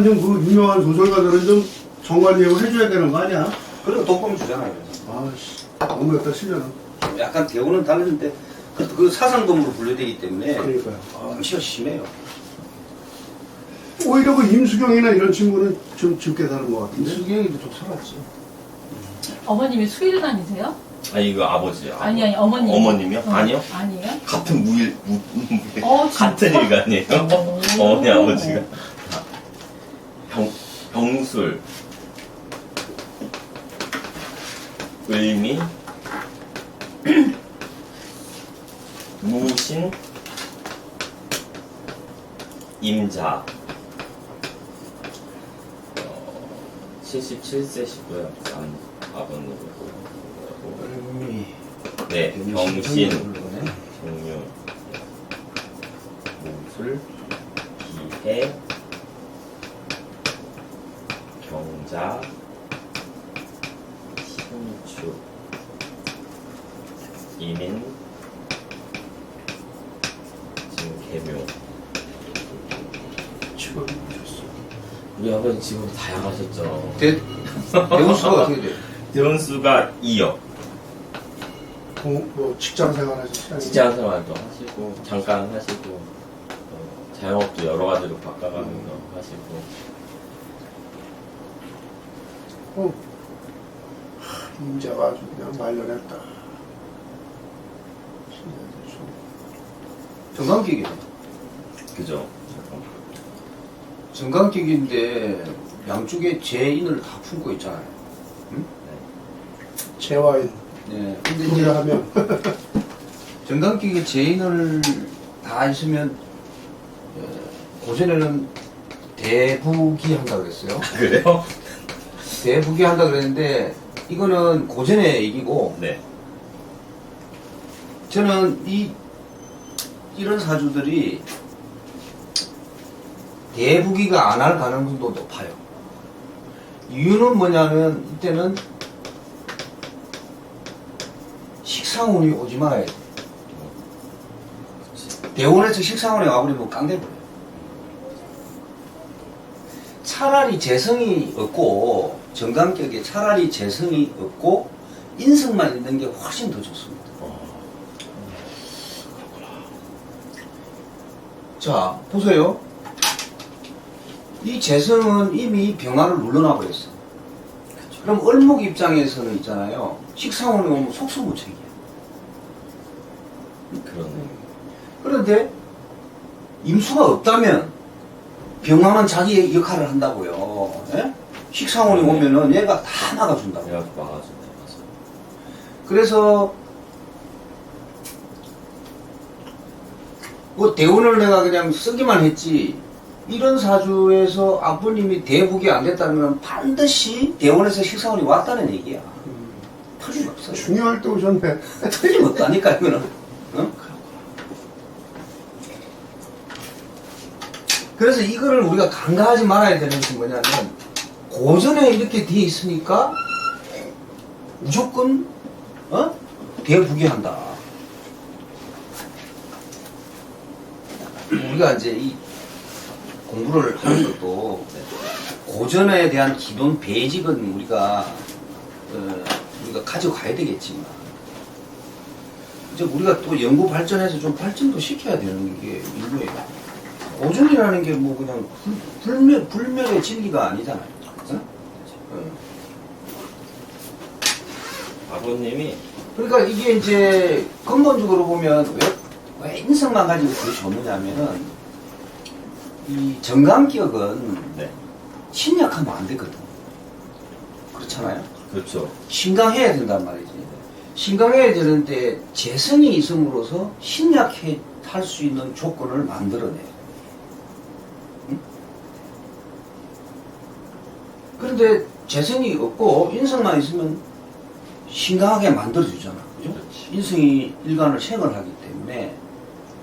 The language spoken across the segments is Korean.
그러면 좀 그 유명한 소설가들은 좀 정관예우 해줘야 되는 거 아니야? 그리고 독범 주잖아요. 아씨, 너무 갖다 쓰려나. 약간 대우는 다른데 그 사상범으로 분류되기 때문에 그러니까요. 엄청 심해요. 오히려 그 임수경이나 이런 친구는 좀 짙게 사는 것 같은데. 수경이도 좀 살았지. 어머님이 수의를 다니세요? 아니 이거 아버지요. 아니 어머님. 어머님이요? 어, 아니요. 아니에요? 같은 진짜? 같은 일간이에요. 어머니 아버지가 병술 의미 무신 임자 77세시고요. 아버님이고 네 병신 종류 무술 기해 경자 신축 이민 지금 개묘 직업이 뭐셨어? 우리 아버지 직업이 다양하셨죠. 대우수가 어떻게 돼? 대원수가 2역 뭐 직장 생활 하셨어요? 직장 생활도 하시고 잠깐 하시고 자영업도 여러 가지로 바꿔가는 거 하시고 임자가 아주 그냥 말려냈다. 정강기계. 그죠? 정강기계인데 양쪽에 재인을 다 품고 있잖아요. 응? 재화인. 네. 근데 그게 이제 하면 정강기계 재인을 다 있으면 고전에는 대북이 한다 그랬어요. 그래요? 대북이 한다 그랬는데 이거는 고전의 얘기고 네. 저는 이런 사주들이 대북이가 안 할 가능성도 높아요. 이유는 뭐냐면 이때는 식상운이 오지 말아야 돼. 대원에서 식상운이 와버리면 깡대버려요. 차라리 재성이 없고 정강격에 차라리 재성이 없고 인성만 있는 게 훨씬 더 좋습니다. 자, 보세요. 이 재성은 이미 병화를 눌러놔 버렸어. 그럼 을목 입장에서는 있잖아요. 식상운이 오면 속수무책이야. 그러네. 그런데 임수가 없다면 병화만 자기의 역할을 한다고요. 예? 식상운이 오면은 얘가 다 막아준다고. 내가 막아준다. 그래서 뭐 대운을 내가 그냥 쓰기만 했지 이런 사주에서 아버님이 대북이 안 됐다면 반드시 대원에서 식상운이 왔다는 얘기야. 틀림없어요. 중요할 때 오셨네. 틀림없다니까 이거는. 어? 그래서 이거를 우리가 간과하지 말아야 되는 것이 뭐냐면 고전에 이렇게 돼 있으니까 무조건 대북이 한다. 우리가 이제 이 공부를 하는 것도 고전에 대한 기본 베이직은 우리가 가지고 가야 되겠지만 이제 우리가 또 연구 발전해서 좀 발전도 시켜야 되는 게 인류예요. 고전이라는 게 뭐 그냥 불멸의 진리가 아니잖아요. 아버님이 그러니까 이게 이제 근본적으로 보면 왜 인성만 가지고 그게 좋느냐면은 이 정강기억은 네. 신약하면 안 되거든. 그렇잖아요. 그렇죠. 신강해야 된단 말이지. 신강해야 되는데 재성이 있음으로써 신약해 할 수 있는 조건을 만들어내. 응? 그런데 재성이 없고 인성만 있으면 신강하게 만들어주잖아. 그죠? 인성이 일간을 생을 하기 때문에.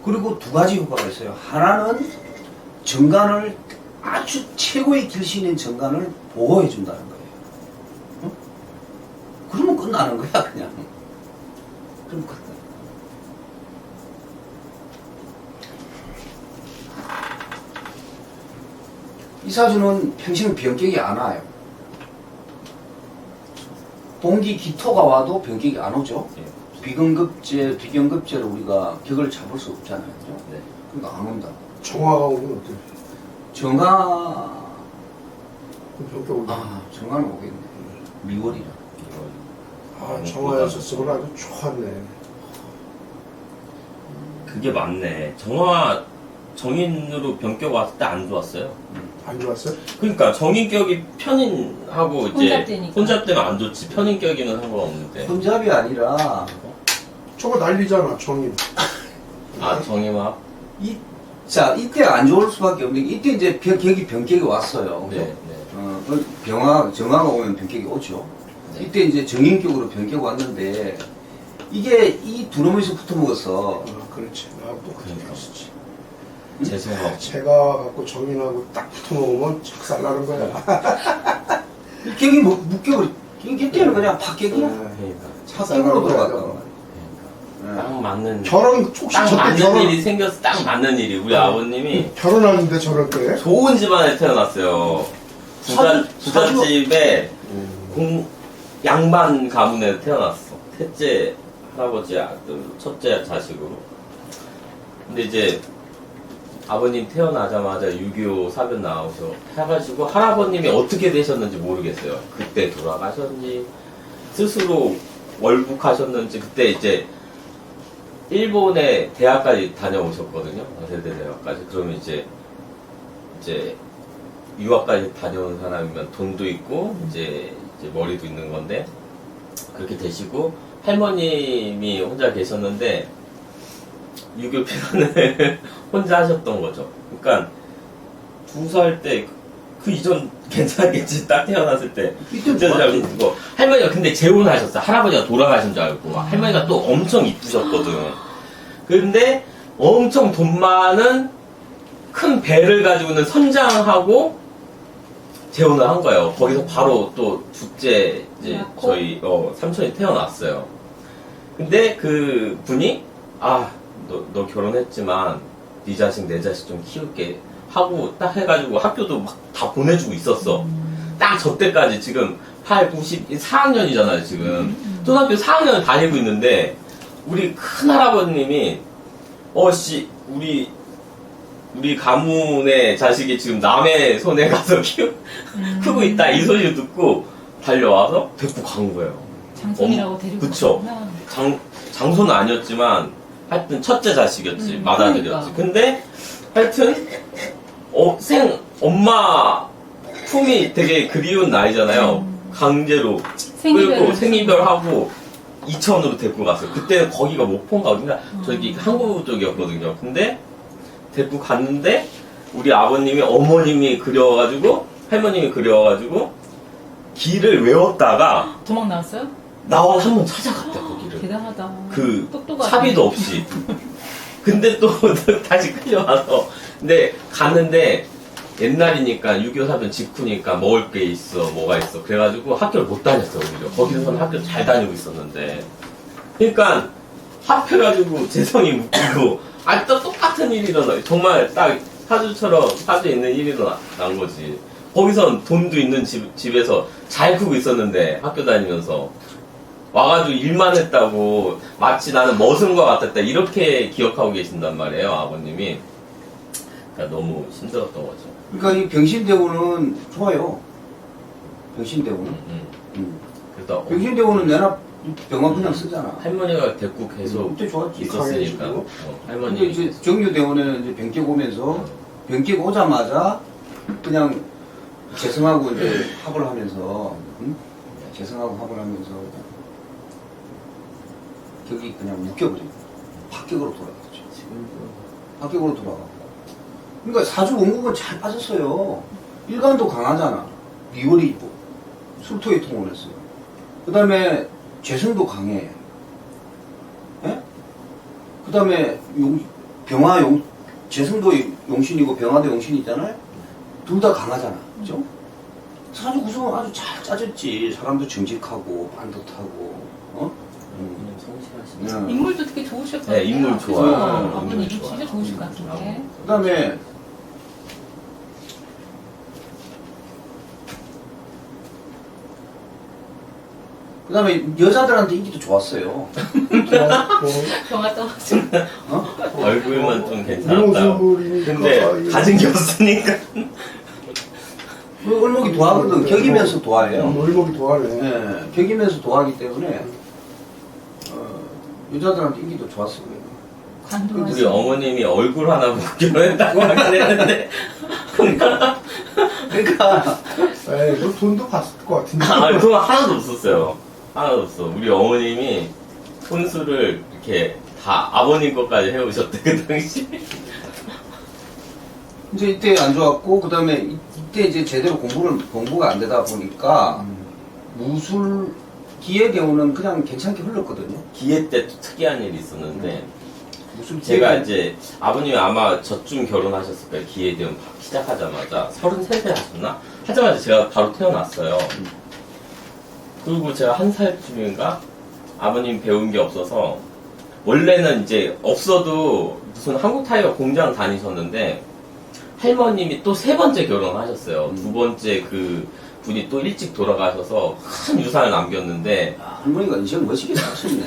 그리고 두 가지 효과가 있어요. 하나는 정관을 아주 최고의 길신인 정관을 보호해준다는 거예요. 응? 그러면 끝나는 거야, 그냥. 그럼 끝나. 이 사주는 평생 병격이 안 와요. 동기 기토가 와도 병격이 안 오죠. 예. 비경급제를 우리가 격을 잡을 수 없잖아요. 그죠? 네. 그러니까 안 온다. 정화가 오면 어때? 정화, 병격 오면. 정화는 오겠네. 미월이라. 아, 정화였었으면 아주 좋았네. 그게 맞네. 정인으로 병격 왔을 때 안 좋았어요. 안 좋았어요? 그러니까 정인격이 편인하고 이제 혼잡되니까. 혼잡되면 안 좋지. 편인격이는 상관없는데. 혼잡이 아니라, 저거 난리잖아, 정인. 아 정인화? 자, 이때 안 좋을 수밖에 없는 게, 이때 이제 병격이 왔어요. 그죠? 네. 정화가 오면 병격이 오죠. 네. 이때 이제 정인격으로 병격이 왔는데, 이게 이 두 놈에서 붙어 먹었어. 아, 그렇지. 나하고 똑같은 그러니까. 것이지. 죄송하고. 제가 갖고 정인하고 딱 붙어 먹으면 착살나는 거야. 이 격이 묶여버리, 이때는 그냥 팍격이야. 네. 팍격으로 들어갔단 거야. 말이야. 딱 맞는 결혼, 혹시 딱 저때 맞는 결혼, 일이 생겨서 딱 맞는 일이 우리 아버님이 결혼하는데 저럴 때? 좋은 집안에 태어났어요. 부잣집에 양반 가문에 태어났어. 셋째 할아버지 아들, 첫째 자식으로. 근데 이제 아버님 태어나자마자 6.25 사변 나오셔 해가지고 할아버님이 어떻게 되셨는지 모르겠어요. 그때 돌아가셨는지 스스로 월북하셨는지 그때 이제 일본에 대학까지 다녀오셨거든요. 세대 대학까지. 그러면 이제 유학까지 다녀온 사람이면 돈도 있고 이제 머리도 있는 건데 그렇게 되시고 할머님이 혼자 계셨는데 6.25 피난을 혼자 하셨던 거죠. 그러니까 2살 때 그 이전 괜찮겠지. 딱 태어났을 때 이때 그때 잘 좋았지. 듣고 할머니가 근데 재혼하셨어. 할아버지가 돌아가신 줄 알고 할머니가 또 엄청 이쁘셨거든. 근데 엄청 돈 많은 큰 배를 가지고는 선장하고 재혼을 한 거예요. 거기서 바로 또 둘째 이제 낳고? 저희 삼촌이 태어났어요. 근데 그 분이 너 결혼했지만 네 자식 내 자식 좀 키울게 하고 딱 해가지고 학교도 막 다 보내주고 있었어. 딱 저 때까지 지금 4학년이잖아요 지금. 초등학교 4학년을 다니고 있는데 우리 큰 할아버님이 우리 가문의 자식이 지금 남의 손에 가서 크고 있다 이 소리를 듣고 달려와서 데리고 간 거예요. 장손이라고 데리고 그쵸. 갔구나. 장손은 아니었지만 하여튼 첫째 자식이었지. 맏아들이었지. 그러니까. 근데 하여튼 엄마 품이 되게 그리운 나이잖아요. 강제로 끌고 생이별하고 이천으로 데리고 갔어요. 그때는 거기가 목포인가 어딘가 저기 항구 쪽이었거든요. 근데 데리고 갔는데 우리 아버님이 어머님이 그려가지고 할머님이 그려가지고 길을 외웠다가 도망 나왔어요? 나와 한번 찾아갔다 거기를. 대단하다. 그 똑똑하네. 차비도 없이. 근데 또 다시 끌려와서 근데 갔는데 옛날이니까 6.25 사변 직후니까 먹을 게 있어 뭐가 있어 그래가지고 학교를 못 다녔어 오히려. 거기서는 학교 잘 다니고 있었는데 그러니까 합해가지고 재성이 묶이고 또 똑같은 일이 일어나. 정말 딱 사주에 있는 일이 일어난 거지. 거기선 돈도 있는 집에서 잘 크고 있었는데 학교 다니면서 와가지고 일만 했다고 마치 나는 머슴 것 같았다 이렇게 기억하고 계신단 말이에요 아버님이. 그러니까 너무 힘들었던 거죠. 그러니까 이 병신대우는 좋아요. 병신대우는. 그래서 병신대우는 내나 병원 그냥 쓰잖아. 할머니가 데리고 계속 그때 좋았지. 있었으니까 강해지고. 근데 할머니 이제 정유대원에는 이제 병격 오면서 병격 오자마자 그냥 재성하고 이제 합을 하면서 재성하고 합을 하면서 격이 그냥 묶여버리고 합격으로 돌아갔죠. 합격으로 돌아가고. 그러니까 사주 원국은 잘 빠졌어요. 일간도 강하잖아. 비월이 있고 술토에 통원했어요. 그 다음에 재성도 강해. 예? 그 다음에 재성도 용신이고 병화도 용신이 있잖아요. 둘 다 강하잖아. 그죠? 사주 구성은 아주 잘 짜졌지. 사람도 정직하고 반듯하고. 그냥 성실하시네. 인물도 되게 좋으실 것 같아요. 네, 인물 좋아요. 아버님 인물 좋아요. 진짜 좋으실 것 같은데. 그 다음에 그 다음에 여자들한테 인기도 좋았어요. 병아 떠가지고. 얼굴만 좀 괜찮았다. 이모술이니까 근데 가진 게 없으니까. 그 얼목이 도하거든. 격이면서 도하예요. 얼목이 도하네. 예, 격이면서 도하기 때문에 여자들한테 인기도 좋았어요. 우리 어머님이 얼굴 하나 보고 결혼했다고 하긴 했는데. 그러니까 에이, 너 돈도 봤을 것 같은데. 아, 그거 하나도 없었어요. 하나도 없어. 우리 어머님이 혼수를 이렇게 다 아버님 것까지 해오셨대, 그 당시. 이제 이때 안 좋았고, 그 다음에 이때 이제 제대로 공부가 안 되다 보니까, 무술기의 경우는 그냥 괜찮게 흘렀거든요. 기회 때 또 특이한 일이 있었는데, 무술기에 제가 이제 아버님이 아마 저쯤 결혼하셨을 거예요. 기회 대원 시작하자마자. 33세 하셨나? 하자마자 제가 바로 태어났어요. 그리고 제가 한 살쯤인가? 아버님 배운 게 없어서, 원래는 이제 없어도 무슨 한국 타이어 공장 다니셨는데, 할머님이 또 세 번째 결혼하셨어요. 두 번째 그 분이 또 일찍 돌아가셔서 큰 유산을 남겼는데, 할머니가 인생 멋있게 사셨네.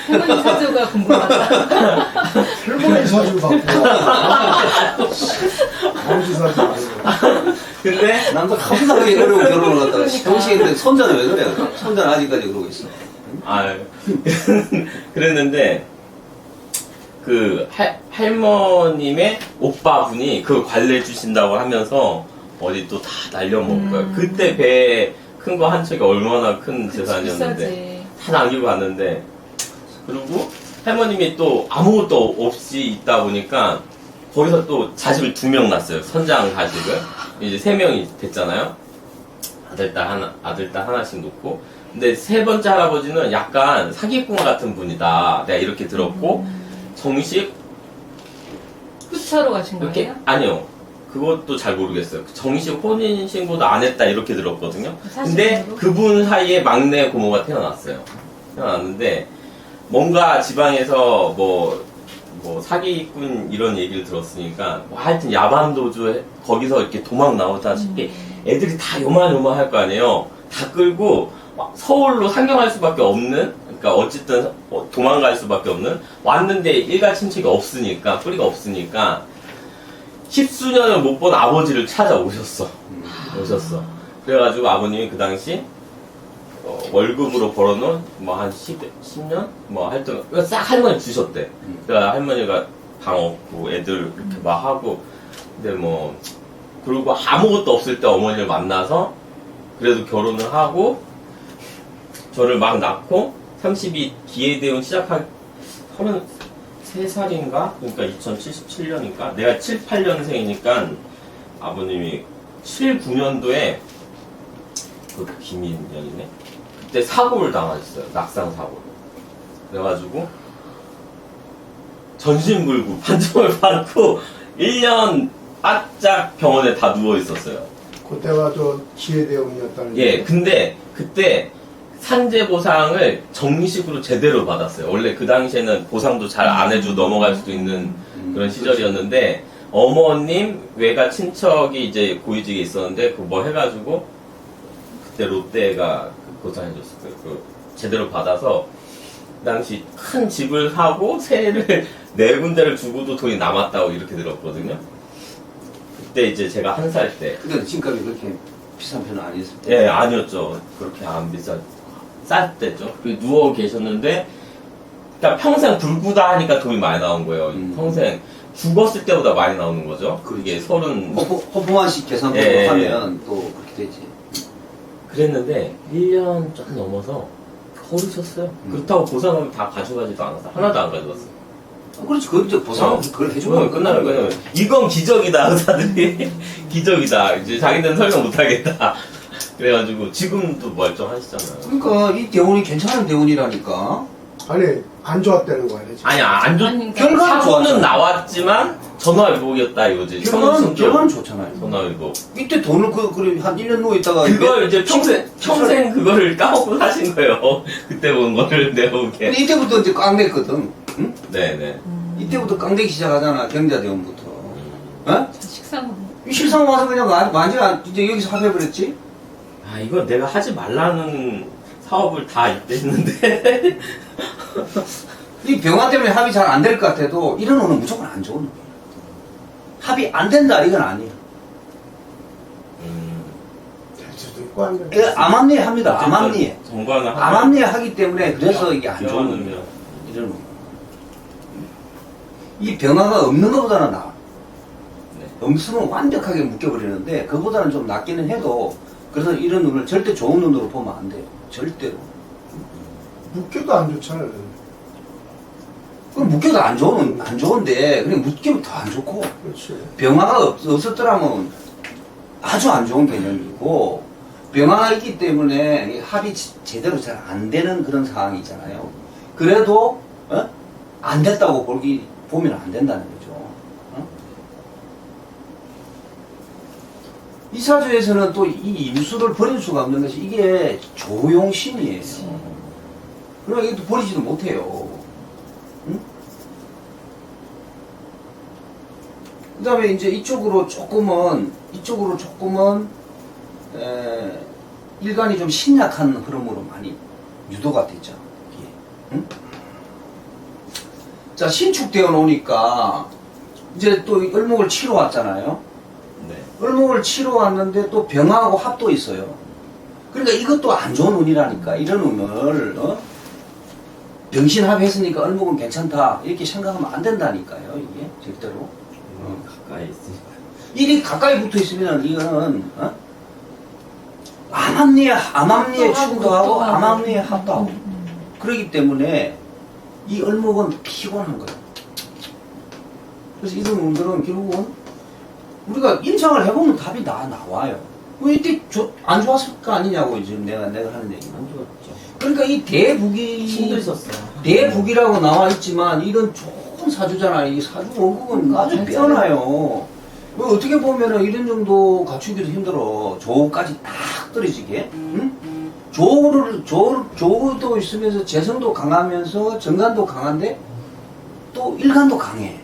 할머니 사주가 궁금하다. 할머니 사주 받고. 아버지 사주 아니고. 근데 남자 감사하게 그러고 결혼을 갖다가 형식인데 손자는 왜 그래? 손자는 아직까지 그러고 있어. 아, 그랬는데, 그, 할머님의 오빠분이 그걸 관리해주신다고 하면서, 어디 또 다 날려먹을 거예요. 그때 배 큰 거 한 척이 얼마나 큰 재산이었는데, 비싸지. 다 남기고 갔는데, 그리고 할머님이 또 아무것도 없이 있다 보니까, 거기서 또 자식을 2명 낳았어요. 선장 자식을. 이제 3명이 됐잖아요. 아들, 딸 하나씩 놓고. 근데 세 번째 할아버지는 약간 사기꾼 같은 분이다. 내가 이렇게 들었고, 정식, 후차로 가신 이렇게, 거예요? 아니요. 그것도 잘 모르겠어요. 정식 혼인신고도 안 했다. 이렇게 들었거든요. 근데 사실적으로? 그분 사이에 막내 고모가 태어났어요. 태어났는데, 뭔가 지방에서 뭐 사기꾼 이런 얘기를 들었으니까, 뭐 하여튼 야반도주 거기서 이렇게 도망 나오다시피 애들이 다 요만요만할 거 아니에요. 다 끌고 막 서울로 상경할 수밖에 없는, 그러니까 어쨌든 도망갈 수밖에 없는, 왔는데 일가 친척이 없으니까, 뿌리가 없으니까, 10수년을 못 본 아버지를 찾아오셨어. 오셨어. 그래가지고 아버님이 그 당시 월급으로 벌어놓은 뭐 한 10년? 뭐 하여튼 싹 할머니 주셨대. 그러니까 할머니가 방 없고 애들 이렇게 막 하고, 근데 뭐 그리고 아무것도 없을 때 어머니를 만나서 그래도 결혼을 하고 저를 막 낳고 32 기회대원 시작할 33살인가? 그러니까 2077년이니까 내가 7, 8년생이니까 아버님이 7, 9년도에 그 김인년이네. 그때 사고를 당하셨어요. 낙상 사고를. 그래가지고 전신불구 판정을 받고 1년 바짝 병원에 다 누워 있었어요. 그때가 저 기회대원이었다는. 예, 근데 그때 산재 보상을 정식으로 제대로 받았어요. 원래 그 당시에는 보상도 잘 안 해주고 넘어갈 수도 있는 그런 시절이었는데, 어머님 외가 친척이 이제 고위직에 있었는데 그 뭐 해가지고 그때 롯데가 보상해줬어요. 그 제대로 받아서 그 당시 큰 집을 사고 세를 4군데를 주고도 돈이 남았다고 이렇게 들었거든요. 그때 이제 제가 1살 때. 근데 지금까지 그렇게 비싼 편은 아니었을 때. 예, 아니었죠. 그렇게 안 비싼. 쌀 때죠. 누워 계셨는데, 그러니까 평생 불구다 하니까 돈이 많이 나온 거예요. 평생 죽었을 때보다 많이 나오는 거죠. 그게 30. 허포만식 계산으로 예, 하면 또 그렇게 되지. 그랬는데 1년 좀 넘어서 거르셨어요. 그렇다고 보상금 다 가져가지도 않았어. 하나도 안 가져갔어요. 그렇지, 그 이제 보상 그걸 해주면 끝나는 거예요. 이건 기적이다, 의사들이. 기적이다. 이제 자기들은 설명 못 하겠다. 그래가지고 지금도 멀쩡하시잖아요. 그러니까 이 대원이 괜찮은 대원이라니까. 아니, 안 좋았다는 거 아니지? 아니, 안 좋, 아니, 결과는 사고는 좋았잖아. 나왔지만 전화위복이었다 이거지. 결과는 좋잖아요. 전화위복. 이때 돈을 그래 한 1년 누워 있다가 그걸 이제 평생 그거를 까먹고 사신 거예요. 그때 본 거를 내가 보기에. 근데 이때부터 이제 깡대거든. 응? 네네. 이때부터 깡대기 시작하잖아, 경자대원부터. 어? 식상은. 이 실상 와서 그냥 완전 이제 여기서 합해버렸지? 아, 이거 내가 하지 말라는 사업을 다 이때 했는데 이 병화 때문에 합이 잘 안 될 것 같아도 이런 운은 무조건 안 좋은 운이에요. 합이 안 된다 이건 아니에요. 될 수도 있고 안 될 이거 수도 암암리에 합니다. 암암리에. 정관을 암암리에 하기 때문에 그래서 이게 안 좋은 병화는 운이에요. 이런 운. 이 병화가 없는 것보다는 나아. 네. 없으면 완벽하게 묶여버리는데 그보다는 좀 낫기는 해도 그래서 이런 눈을 절대 좋은 눈으로 보면 안 돼요. 절대로. 묶여도 안 좋잖아요. 그럼 묶여도 안 좋은데 그냥 묶이면 더 안 좋고 그렇지. 병화가 없었더라면 아주 안 좋은 개념이고 병화가 있기 때문에 합이 제대로 잘 안 되는 그런 상황이잖아요. 그래도 안 됐다고 보면 안 된다는 거죠. 이 사주에서는 또 이 임수를 버릴 수가 없는 것이 이게 조용신이에요. 그러면 이것도 버리지도 못해요. 응? 그 다음에 이제 이쪽으로 조금은 일간이 좀 신약한 흐름으로 많이 유도가 됐죠. 예. 응? 자, 신축되어 놓으니까 이제 또 을목을 치러 왔잖아요. 네. 을목을 치러 왔는데 또 병화하고 합도 있어요. 그러니까 이것도 안 좋은 운이라니까. 이런 운을 병신합했으니까 을목은 괜찮다 이렇게 생각하면 안 된다니까요. 이게 절대로. 가까이 있으니까. 일이 가까이 붙어 있으면 이거는 암암리에 충돌하고 암암리에 합도하고 그렇기 때문에 이 을목은 피곤한 거예요. 그래서 이런 운들은 결국은 우리가 임상을 해보면 답이 나와요. 왜 이때 안 좋았을 거 아니냐고 지금 내가 하는 얘기는. 안 좋았죠. 그러니까 이 대북이 힘들었어요. 대북이라고 나와 있지만 이런 좋은 사주잖아요. 이 사주 원국은 아주 빼어나요. 뭐 어떻게 보면은 이런 정도 갖추기도 힘들어. 조까지 딱 떨어지게. 응? 조도 있으면서 재성도 강하면서 정간도 강한데 또 일간도 강해.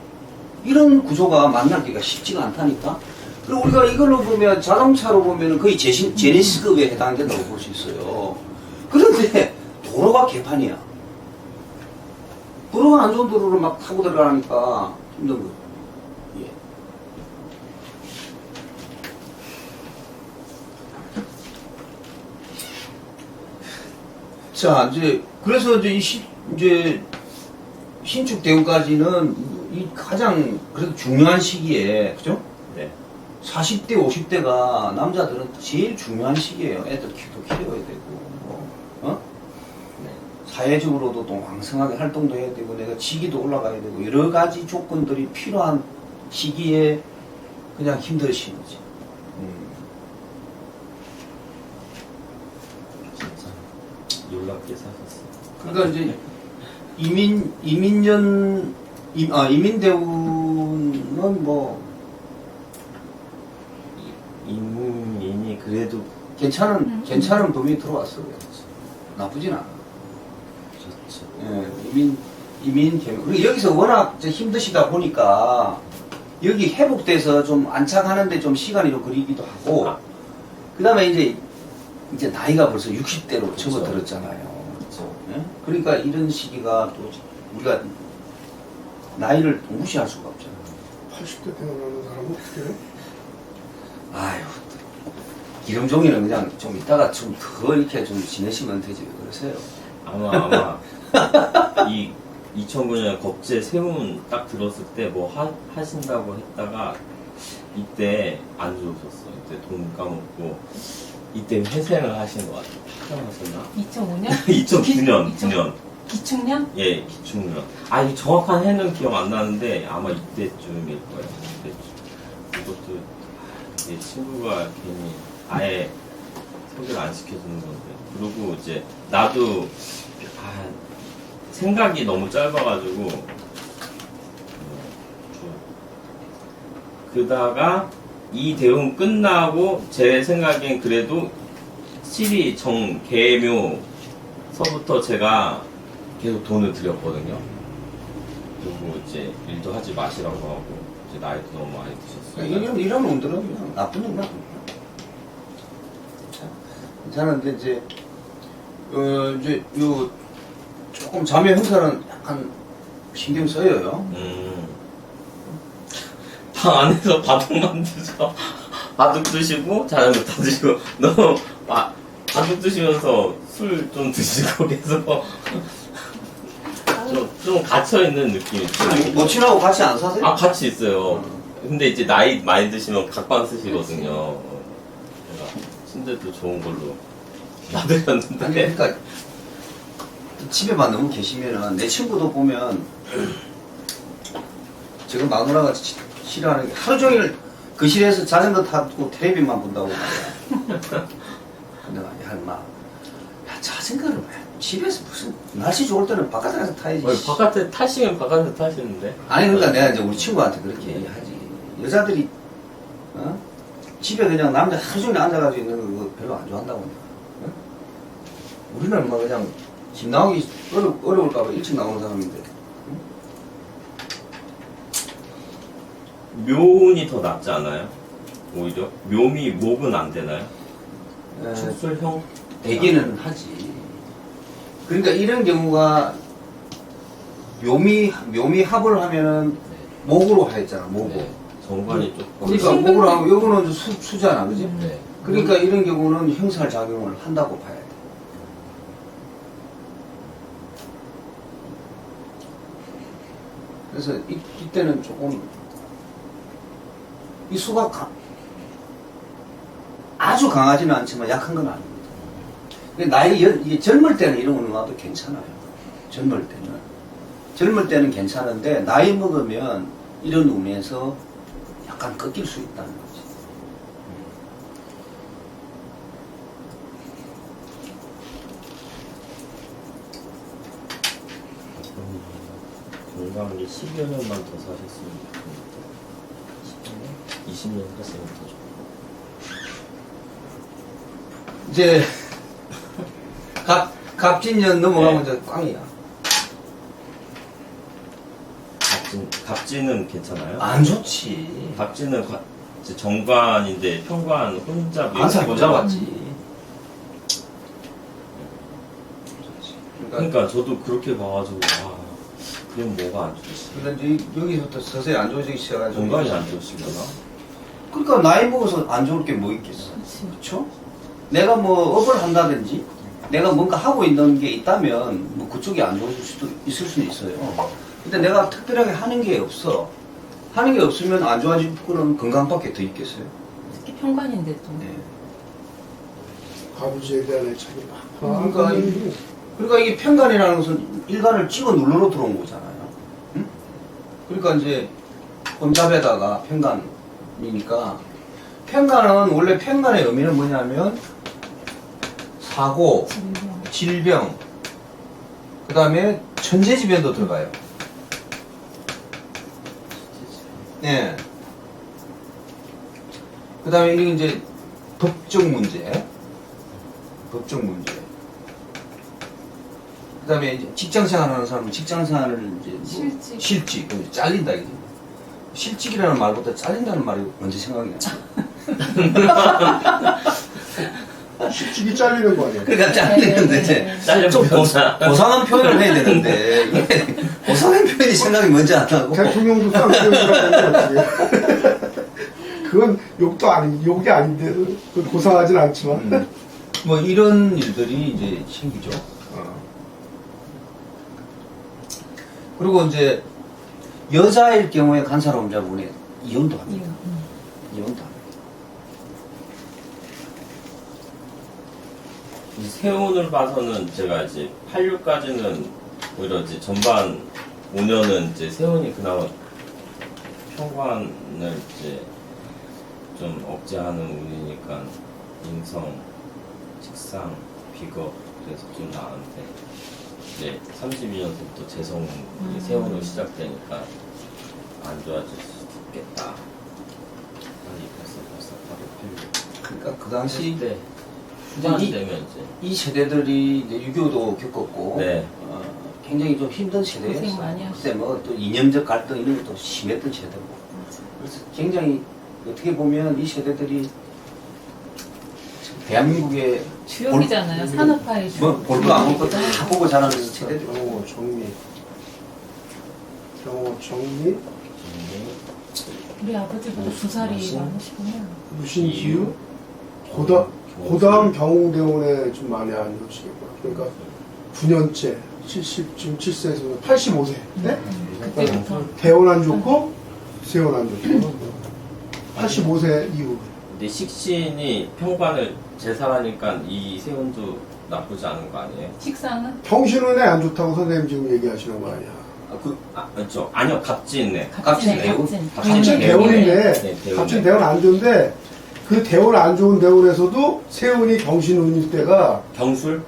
이런 구조가 만나기가 쉽지가 않다니까. 그리고 우리가 이걸로 보면 자동차로 보면 거의 제네시스급에 해당된다고 볼 수 있어요. 그런데 도로가 개판이야. 도로가 안 좋은 도로를 막 타고 들어가니까 힘든 거예요. 예. 자, 그래서 이제 신축 대우까지는 이 가장 그래도 중요한 시기에, 그죠? 네. 40대, 50대가 남자들은 제일 중요한 시기예요. 애들 키도 키워야 되고, 네. 사회적으로도 또 왕성하게 활동도 해야 되고, 내가 직위도 올라가야 되고, 여러 가지 조건들이 필요한 시기에 그냥 힘들으신 거지. 진짜 놀랍게 사셨어요. 그러니까 이제 이민대우는 뭐 이민이 그래도 괜찮은 범위에 들어왔어요. 나쁘진 않아. 좋죠. 예, 이민 개명. 그리고 여기서 워낙 이제 힘드시다 보니까 여기 회복돼서 좀 안착하는데 좀 시간이 좀 걸리기도 하고, 그 다음에 이제 나이가 벌써 60대로 접어들었잖아요. 그렇죠. 예? 그러니까 이런 시기가 또 우리가 나이를 무시할 수가 없잖아요. 80대 되는 사람은 어떻게 해? 아유, 기름종이는 그냥 좀 이따가 좀 더 이렇게 좀 지내시면 되지, 왜 그러세요? 아마 이 2009년 겁제 세운 딱 들었을 때 뭐 하신다고 했다가 이때 안 좋으셨어요. 이때 돈 까먹고 이때 회생을 하신 것 같아요. 하셨나? 2005년? 2009년. 기축년? 예, 기축년. 아, 이 정확한 해는 기억 안 나는데 아마 이때쯤일 거예요. 이때쯤. 이것도 내 친구가 괜히 아예 소개를 안 시켜주는 건데. 그리고 이제 나도 생각이 너무 짧아가지고 그러다가 이 대운 끝나고 제 생각엔 그래도 실이 개묘서부터 제가 계속 돈을 들였거든요. 그리고 이제 일도 하지 마시라고 하고 이제 나이도 너무 많이 드셨어요. 이런 놈들은 그냥 나쁜 놈이야. 괜찮은데 이제 이제 요 조금 자매 형사는 약간 신경 써요. 방 안에서 바둑만 드셔. 바둑 드시고 자전거 타시고 너무 바둑 드시면서 술 좀 드시고 계속 좀 갇혀 있는 느낌이 들어요. 모친하고 같이 안 사세요? 아 같이 있어요. 근데 이제 나이 많이 드시면 각방 쓰시거든요. 제가 침대도 좋은 걸로 아니, 놔드렸는데 그러니까 집에만 너무 계시면은 내 친구도 보면 지금 마누라가 싫어하는 게 하루 종일 거실에서 자전거 타고 텔레비만 본다고 말이야. 근데 야 인마, 야 자전거를 왜 집에서 무슨 날씨 좋을 때는 바깥에 가서 타야지. 바깥에 타시면 바깥에 타시는데 아니 그러니까 내가 이제 우리 친구한테 그렇게 얘기하지. 여자들이 집에 그냥 남자 하루 종일 앉아가지고 있는 거 별로 안 좋아한다고. 응? 우리는 뭐 그냥 집 나오기 어려울까봐 일찍 나오는 사람인데. 묘운이 더 낫지 않아요? 오히려 묘미 목은 안 되나요? 축술형 되기는 하지. 그러니까 이런 경우가 묘미 합을 하면은 목으로 하였잖아, 목으로. 네. 정관이 조금 그러니까 목으로 하면 요거는 수잖아, 그지? 네. 그러니까 이런 경우는 형살작용을 한다고 봐야 돼. 그래서 이때는 조금 이 수가 아주 강하지는 않지만 약한 건 아닙니다. 이게 젊을 때는 이런 거 놔도 괜찮아요. 젊을 때는 괜찮은데 나이 먹으면 이런 운에서 약간 꺾일 수 있다는 거지. 건강하게 10여 년만 더 사셨으면 좋겠는데 10년? 20년 살았으면 더 좋고 이제 갑진년 넘어가면 이제 꽝이야. 갑진은 괜찮아요? 안 좋지. 갑진은 이제 정관인데 편관 혼잡이 항상 못 잡았지. 그러니까 저도 그렇게 봐가지고 그럼 뭐가 안 좋지? 근데 이제 여기서부터 서서히 안 좋아지기 시작하죠. 건강이 안 좋으시구나. 그러니까 나이 먹어서 안 좋을 게 뭐 있겠어. 그렇죠? 내가 뭐 업을 한다든지 내가 뭔가 하고 있는 게 있다면 뭐 그쪽이 안 좋아질 수도 있을 수는 있어요. 근데 내가 특별하게 하는 게 없어. 하는 게 없으면 안 좋아질 거는 건강밖에 더 있겠어요. 특히 편관인데 또. 네. 아버지에 대한 애착이 막. 그러니까 이게 편관이라는 것은 일간을 찍어 눌러 들어온 거잖아요. 응? 그러니까 이제 혼잡에다가 편관이니까 편관은 원래 편관의 의미는 뭐냐면 사고, 질병, 그 다음에 천재지변도 들어가요. 네. 그 다음에 이게 이제 법적 문제. 그 다음에 이제 직장 생활하는 사람은 직장 생활을 이제 실직, 잘린다 이게. 실직이라는 말보다 잘린다는 말이 먼저 생각이 나. 실직이 잘리는 거 아니야? 그러니까 잘리는데 좀 잘려보자. 고상한 표현을 해야 되는데 이게 고상한 표현이 생각이 먼저 안 나고. 대통령도 쌍욕이라는 거지. 그건 욕이 아닌데 그 고상하진 않지만. 뭐 이런 일들이 이제 생기죠. 그리고 이제 여자일 경우에 간사로움자분이 이혼도 합니다. 이혼도 합니다. 이 세운을 봐서는 제가 이제 86까지는 오히려 이제 전반 5년은 이제 세운이 그나마 평관을 이제 좀 억제하는 운이니까 인성, 직상, 비겁 그래서 좀 나은데 이제 32년부터 재성이 세운으로 시작되니까 안 좋아질 수도 있겠다. 빨리 벌써 바로 그러니까 그 당시 때 이제 후반이 되면 이제 이 세대들이 이제 6.25도 겪었고 네. 굉장히 좀 힘든 세대였어요. 고생 많이 하셨어요. 그때 뭐 또 이념적 갈등 이런 것도 심했던 세대고. 그래서 굉장히 어떻게 보면 이 세대들이 대한민국의 주역이잖아요. 산업화의 주역. 뭐 볼 거 안 볼 거 다 보고 자라는 세대들. 경호 정리. 경호 정리. 우리 아버지보다 2살이 많으시구나. 무신기유. 고다음 경웅대원에 좀 많이 안 좋으시겠구나. 그러니까 9년째, 지금 7세에서 85세. 네? 그때부터. 대원 안 좋고, 세원 안 좋고. 85세 이후. 근데 식신이 평관을 제사라니까 이 세운도 나쁘지 않은 거 아니에요? 식상은? 경신운에 안 좋다고 선생님 지금 얘기하시는 거 아니야. 그렇죠. 아니요, 갑진네. 갑진네, 대운. 갑진. 갑진 네, 대원인데, 네, 대운이네. 갑진 대원 안 좋은데, 그 대원 안 좋은 대원에서도 세운이 경신운일 때가, 경술?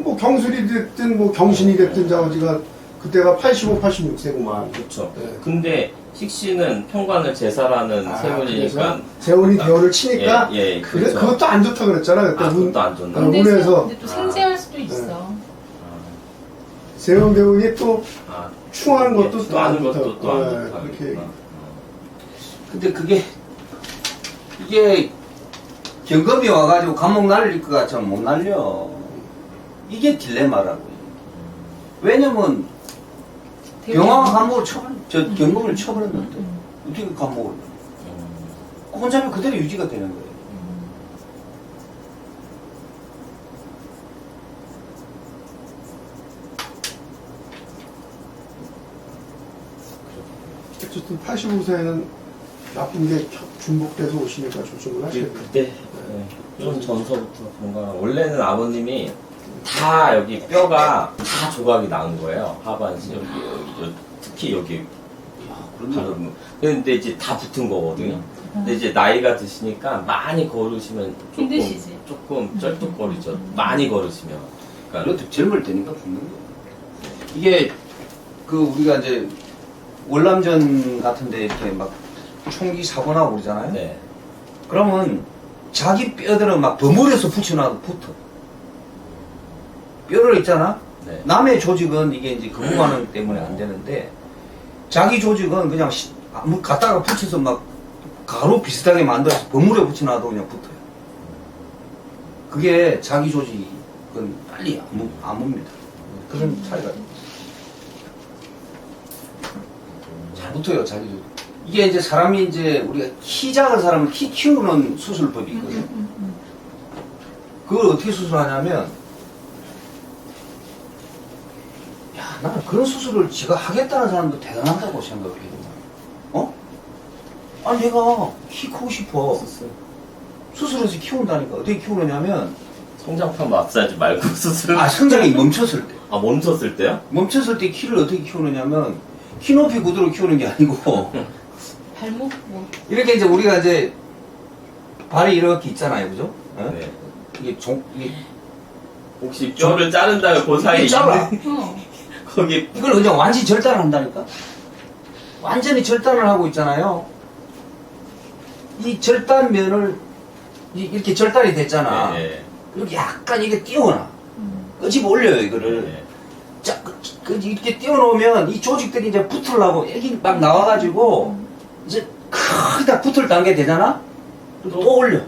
뭐 경술이 됐든, 뭐 경신이 됐든, 자지가 그때가 85, 86세구만. 그렇죠. 네. 근데 식신은 평관을 제사라는 세운이니까 세운이 대원을 치니까, 예, 그래, 그렇죠. 그것도 안 좋다 그랬잖아. 그때 그것도 안 좋나? 어, 근데, 운에서. 근데 또 생재할 수도 있어. 세운 대원이 또 아, 충하는 것도 또 안 하는 좋다. 것도 또 안 네, 좋다. 그렇게. 그랬구나. 근데 이게 경금이 와가지고 감목 날릴 것 같지만 못 날려. 이게 딜레마라고. 왜냐면 병화가 감목을 경금을 쳐버렸는데 어떻게 감목을 혼자면 그대로 유지가 되는 거예요. 어쨌든 85세는 나쁜 게 중복돼서 오시니까 조심을 하셔야 돼요. 그때 좀 전서부터 건강. 원래는 아버님이 다 여기 뼈가 다 조각이 난 거예요. 하반신 여기 특히 여기 바로 근데 이제 다 붙은 거거든요. 근데 이제 나이가 드시니까 많이 걸으시면 힘드시지. 조금 쩔뚝거리죠. 많이 걸으시면. 그러니까 이것도 젊을 때니까 붙는 거예요. 이게 그 우리가 이제 월남전 같은데 이렇게 막 총기 사고 나고 그러잖아요. 네. 그러면 자기 뼈들은 막 버무려서 붙여놔도 붙어. 뼈를 있잖아. 네. 남의 조직은 이게 이제 거부반응 때문에 안 되는데 자기 조직은 그냥 갖다가 붙여서 막 가루 비슷하게 만들어서 버무려 붙여놔도 그냥 붙어요. 그게 자기 조직은 빨리 안 묻니다. 그런 차이가 잘 붙어요, 자기 조직. 이게 이제 사람이 이제 우리가 키 작은 사람은 키 키우는 수술법이 있거든요. 그걸 어떻게 수술하냐면, 야, 나는 그런 수술을 제가 하겠다는 사람도 대단하다고 생각해요. 어? 아니, 내가 키 크고 싶어. 수술해서 키운다니까. 어떻게 키우느냐면, 성장판 마사지 말고 수술. 성장이 멈췄을 때. 아, 멈췄을 때요? 멈췄을 때 키를 어떻게 키우느냐면, 키 높이 구두로 키우는 게 아니고, 발목 뭐 이렇게 이제 우리가 이제 발이 이렇게 있잖아요, 그죠? 어? 네. 이게 혹시 뼈를 자른 다음에 그 사이에 이게 잘라. 어. 거기 이걸 그냥 완전히 절단을 한다니까? 완전히 절단을 하고 있잖아요. 이 절단면을 이렇게 절단이 됐잖아. 네. 이렇게 약간 이게 띄워놔. 끄집어 올려요, 이거를. 네. 자, 이렇게 띄워놓으면 이 조직들이 이제 붙으려고 애기 막 나와가지고 이제 크다 붙을 단계 되잖아? 그리고 또 올려.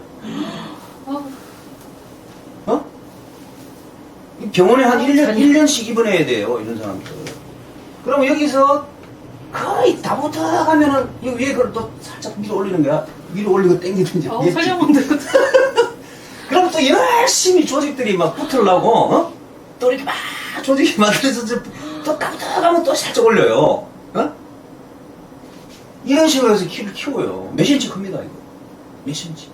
어? 이 병원에 한 1년씩 입원해야 돼요, 이런 사람들. 그럼 여기서 거의 다 붙어가면은 이 위에 그걸 또 살짝 위로 올리는 거야. 위로 올리고 당기든지. 설명만 듣고 그럼 또 열심히 조직들이 막 붙으려고, 어? 또 이렇게 막 조직이 만들어서 또 따뜻하면 또 살짝 올려요. 어? 이런 식으로 해서 키를 키워요. 몇 센치 큽니다, 이거. 몇 센치.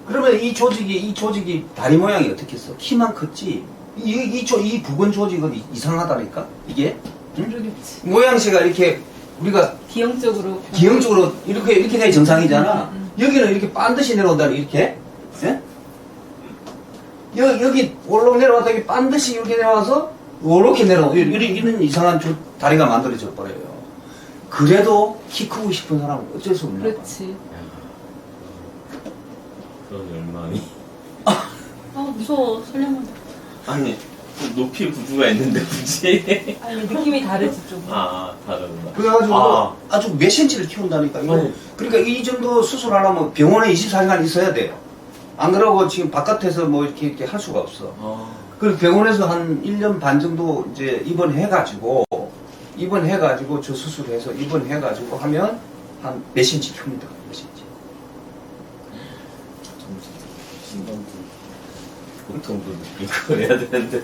그러면 이 조직이 다리 모양이 어떻게 했어? 키만 컸지? 이 부근 조직은 이상하다니까? 이게? 응? 모르겠지. 모양새가 이렇게 우리가 기형적으로 이렇게 돼야 정상이잖아. 여기는 이렇게 반드시 내려온다니, 이렇게. 예? 여기 올라 내려왔다, 여기 반드시 이렇게 내려와서, 이렇게 내려와. 이런 이상한 다리가 만들어져 버려요. 그래도 키 크고 싶은 사람은 어쩔 수 없나 봐. 그렇지. 그런 열망이. 아 무서워 설명만 듣고. 아니 높이 구조가 있는데 굳이. 아니 느낌이 다르지 좀. 아, 다르구나. 그래가지고 아. 아주 몇 센치를 키운다니까. 이거. 네. 그러니까 이 정도 수술하려면 병원에 24시간 있어야 돼요. 안 그러고 지금 바깥에서 뭐 이렇게 할 수가 없어. 그리고 병원에서 한 1년 반 정도 이제 입원해가지고 저 수술해서 입원해가지고 하면 한 몇 센치 큽니다. 몇 센치. 신경도 고통도 느끼고 그래야 되는데.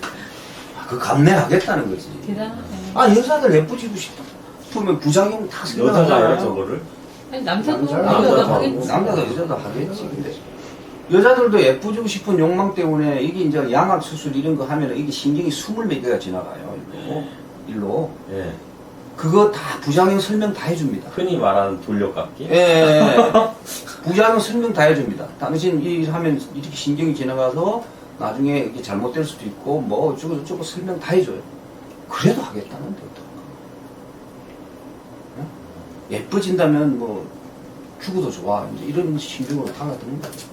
그 감내하겠다는 거지. 대단하네. 아 여자들 예쁘지고 싶으면 부작용 다 여자가 해요, 생겨나잖아요. 저거를? 아니 남자도 남자는 남자도 남자도 하겠지. 남자도 여자도 하겠지. 근데 여자들도 예쁘지고 싶은 욕망 때문에 이게 이제 양악 수술 이런 거 하면 이게 신경이 20몇 개가 지나가요. 일로. 예. 그거 다 부작용 설명 다 해줍니다. 흔히 말하는 돌려깎기? 예. 부작용 설명 다 해줍니다. 당신 이 하면 이렇게 신경이 지나가서 나중에 이게 잘못될 수도 있고 뭐 어쩌고 저쩌고 설명 다 해줘요. 그래도 하겠다는데 어떡할까? 응? 예뻐진다면 뭐 죽어도 좋아. 이제 이런 신경으로 달라드는 거죠.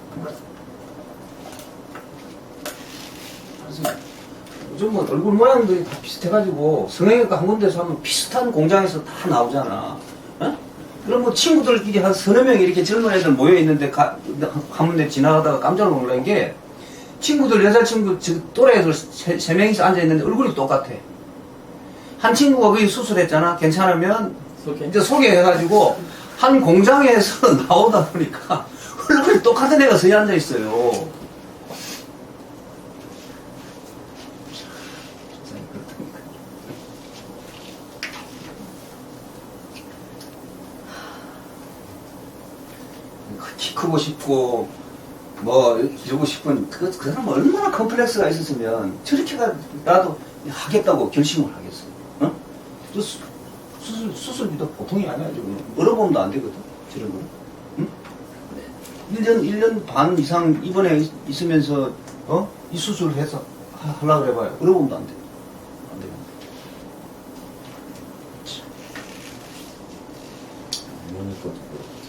그래서 요즘 뭐 얼굴 모양들이 다 비슷해가지고 성형외과 한 군데서 하면 비슷한 공장에서 다 나오잖아. 어? 그럼 뭐 친구들끼리 한 서너 명 이렇게 젊은 애들 모여 있는데 한번 내 지나가다가 깜짝 놀란 게 친구들 여자친구 또래 애들 세 명이서 앉아 있는데 얼굴이 똑같아. 한 친구가 거기 수술했잖아. 괜찮으면 소개? 이제 소개해가지고 한 공장에서 나오다 보니까 얼굴이 똑같은 애가 서기 앉아 있어요. 키 크고 싶고 뭐 이러고 싶은 그 사람 얼마나 컴플렉스가 있었으면 저렇게가 나도 하겠다고 결심을 하겠어. 어? 수술비도 보통이 아니야. 지금 물어보면 안 되거든. 저런 거. 응? 1년 반 이상 입원해 있으면서 이 수술을 해서 하려고 해봐요. 물어보면 안 돼. 안 돼. 어머니 것도 그렇고.